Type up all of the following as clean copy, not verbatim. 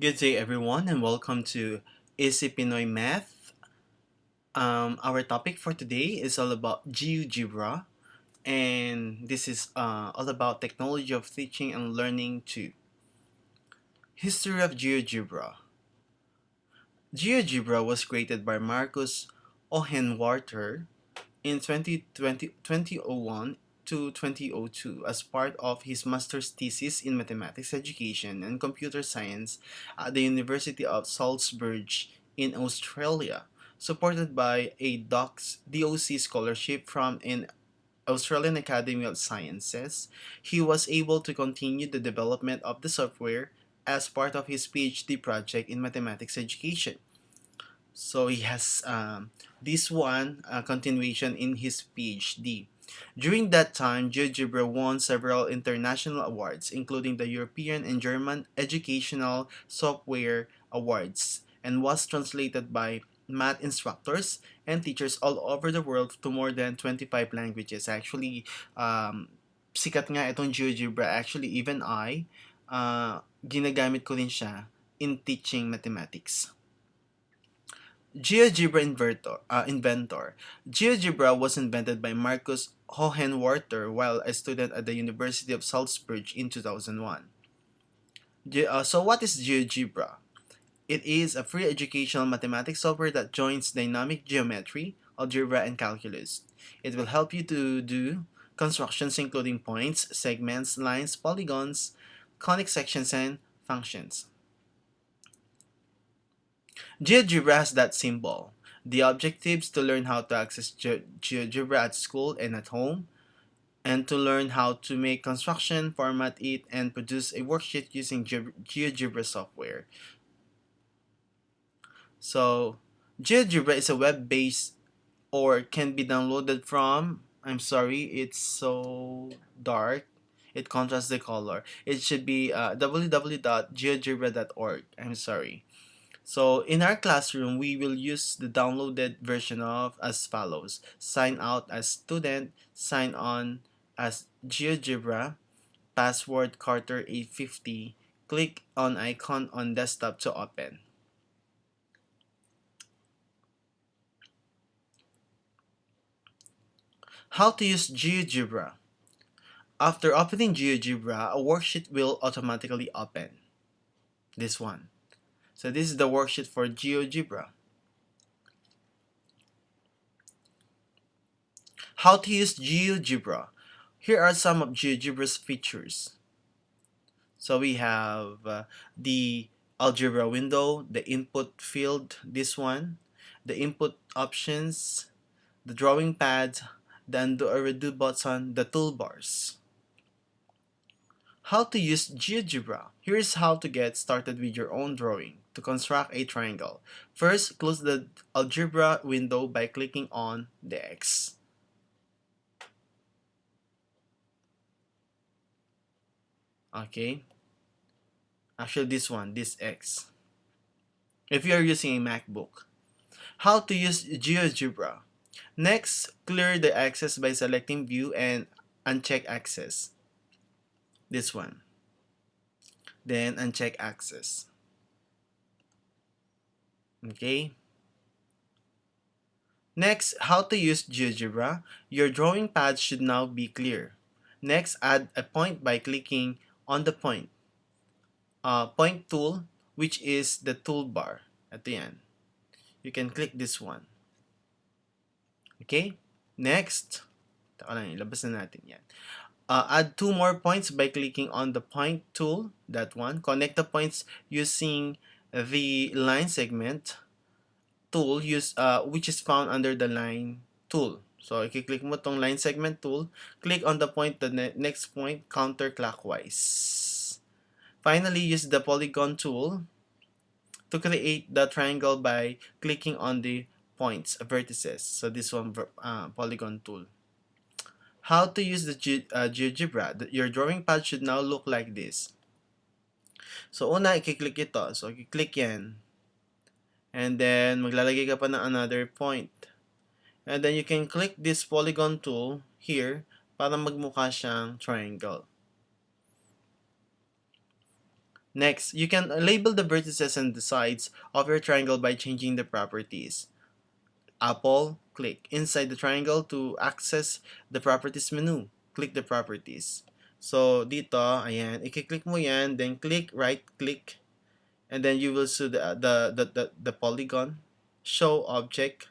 Good day, everyone, and welcome to Easy Pinoy Math. Our topic for today is all about GeoGebra, and this is all about technology of teaching and learning too. History of GeoGebra. GeoGebra was created by Marcus Ohenwarter in 2001 to 2002 as part of his master's thesis in mathematics education and computer science at the University of Salzburg in Australia, supported by a DOC scholarship from an Australian Academy of Sciences. He was able to continue the development of the software as part of his PhD project in mathematics education. So he has this one continuation in his PhD. During that time, GeoGebra won several international awards, including the European and German Educational Software Awards, and was translated by math instructors and teachers all over the world to more than 25 languages. Actually, sikat nga itong GeoGebra. Actually, even ginagamit ko rin siya in teaching mathematics. Inventor. GeoGebra was invented by Marcus Hohenwarter while a student at the University of Salzburg in 2001. So what is GeoGebra? It is a free educational mathematics software that joins dynamic geometry, algebra, and calculus. It will help you to do constructions including points, segments, lines, polygons, conic sections, and functions. GeoGebra has that symbol. The objectives to learn how to access GeoGebra at school and at home, and to learn how to make construction, format it, and produce a worksheet using GeoGebra software. So, GeoGebra is a web-based or can be downloaded from. I'm sorry, it's so dark. It contrasts the color. It should be www.geogebra.org. I'm sorry. So in our classroom, we will use the downloaded version of as follows. Sign out as student, sign on as GeoGebra, password Carter 850, click on icon on desktop to open. How to use GeoGebra. After opening GeoGebra, a worksheet will automatically open. This one. So this is the worksheet for GeoGebra. How to use GeoGebra. Here are some of GeoGebra's features. So we have the algebra window, the input field, this one, the input options, the drawing pad, the undo or redo button, the toolbars. How to use GeoGebra. Here's how to get started with your own drawing. To construct a triangle, first close the algebra window by clicking on the X. Okay, actually this X. If you are using a MacBook. How to use GeoGebra. Next, clear the access by selecting View and uncheck Access. This one. Then uncheck Access. Okay. Next, how to use GeoGebra. Your drawing pad should now be clear. Next, add a point by clicking on the point tool, which is the toolbar at the end. You can click this one. Okay? Next, ilabas na natin yan. Add two more points by clicking on the point tool, that one. Connect the points using the line segment tool which is found under the line tool. So, i-click mo tong line segment tool, click on the point, the next point, counterclockwise. Finally, use the polygon tool to create the triangle by clicking on the points, vertices. So, this one, polygon tool. How to use the GeoGebra. Your drawing pad should now look like this. So, una, i-click ito. So, i-click yan. And then, maglalagay ka pa ng another point. And then, you can click this polygon tool here para magmukha siyang triangle. Next, you can label the vertices and the sides of your triangle by changing the properties. Apple, click inside the triangle to access the properties menu. Click the properties. So, dito, ayan, i-click mo yan, then click, right click, and then you will see the polygon, show object,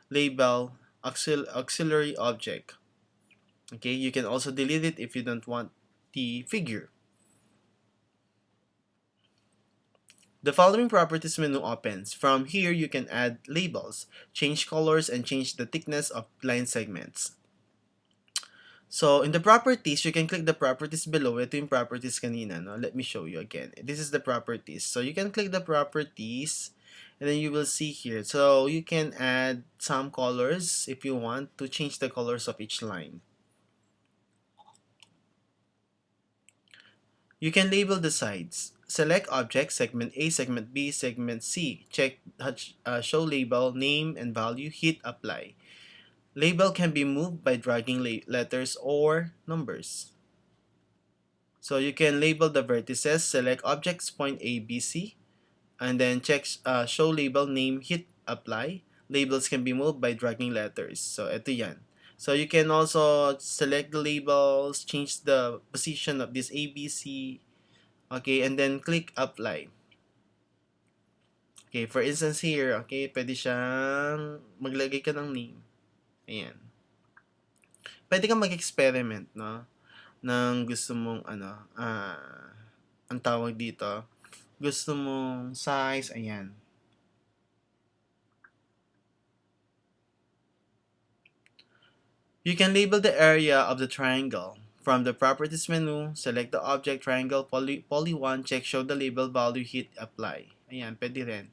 label, auxiliary object. Okay, you can also delete it if you don't want the figure. The following properties menu opens. From here, you can add labels, change colors, and change the thickness of line segments. So, in the properties, you can click the properties below. Ito yung properties kanina, no? Let me show you again. This is the properties. So, you can click the properties, and then you will see here. So, you can add some colors if you want to change the colors of each line. You can label the sides. Select object, segment A, segment B, segment C. Check show label, name, and value. Hit apply. Label can be moved by dragging letters or numbers. So you can label the vertices, select objects point A, B, C, and then check show label, name, hit apply. Labels can be moved by dragging letters. So ito yan. So you can also select the labels, change the position of this A, B, C, okay, and then click apply. Okay, for instance here, okay, pwede siyang maglagay ka ng name. Ayan. Pwede kang mag-experiment, no? Nang gusto mong, ang tawag dito, gusto mong size, ayan. You can label the area of the triangle. From the properties menu, select the object triangle poly 1, check show the label value, hit apply. Ayan, pwede rin.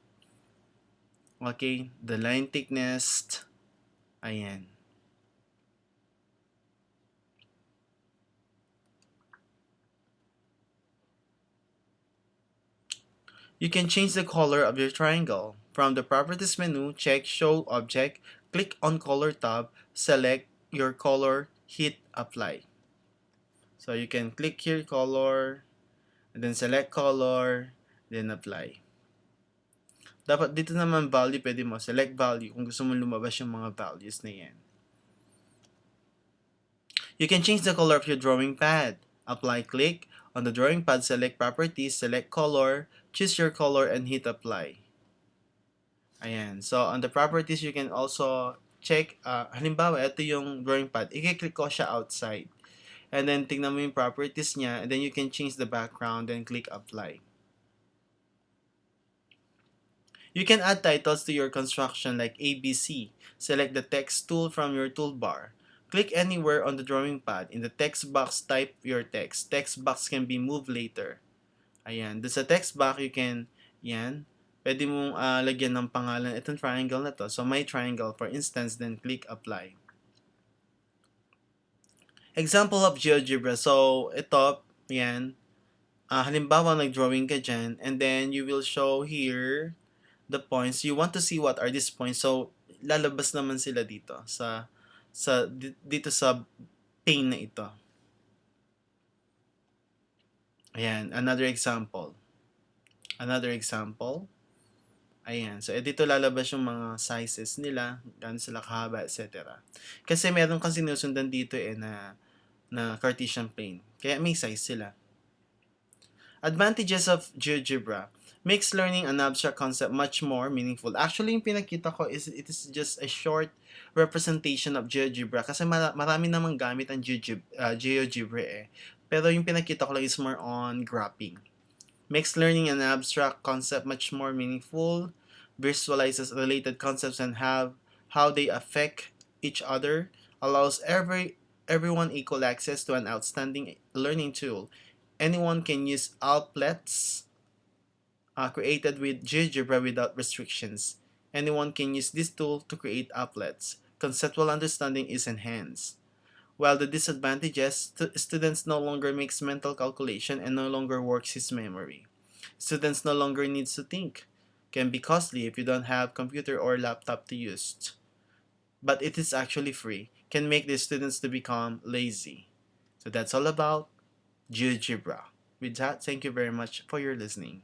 Okay, the line thickness, ayan. You can change the color of your triangle. From the properties menu, check show object, click on color tab, select your color, hit apply. So you can click here color, and then select color, then apply. Dapat dito naman value, pwede mo select value kung gusto mo lumabas yung mga values na yan. You can change the color of your drawing pad. Apply click. On the drawing pad, select properties, select color, choose your color, and hit apply. Ayan. So, on the properties, you can also check, halimbawa, ito yung drawing pad. I-click ko siya outside. And then, tingnan mo yung properties niya. And then, you can change the background and click apply. You can add titles to your construction like ABC. Select the text tool from your toolbar. Click anywhere on the drawing pad. In the text box, type your text. Text box can be moved later. Ayan. Doon sa text box, you can, yan, pwede mong lagyan ng pangalan itong triangle na to. So, my triangle, for instance, then click apply. Example of GeoGebra. So, ito, yan, halimbawa, nag-drawing ka dyan, and then you will show here the points. You want to see what are these points. So, lalabas naman sila dito dito sa pane na ito. Ayan, another example. Ayan, so dito lalabas yung mga sizes nila, gaano sila kahaba, etc. Kasi meron kang sinusundan dito na Cartesian plane. Kaya may size sila. Advantages of GeoGebra makes learning an abstract concept much more meaningful. Actually, yung pinakita ko is it is just a short representation of GeoGebra kasi marami namang gamit ang GeoGebra eh. Pero yung pinakita ko lang is more on graphing. Makes learning an abstract concept much more meaningful, visualizes related concepts and how they affect each other, allows everyone equal access to an outstanding learning tool. Anyone can use applets created with GeoGebra without restrictions. Anyone can use this tool to create applets. Conceptual understanding is enhanced. While the disadvantages, students no longer makes mental calculation and no longer works his memory. Students no longer needs to think. Can be costly if you don't have computer or laptop to use. But it is actually free. Can make the students to become lazy. So that's all about GeoGebra. With that, thank you very much for your listening.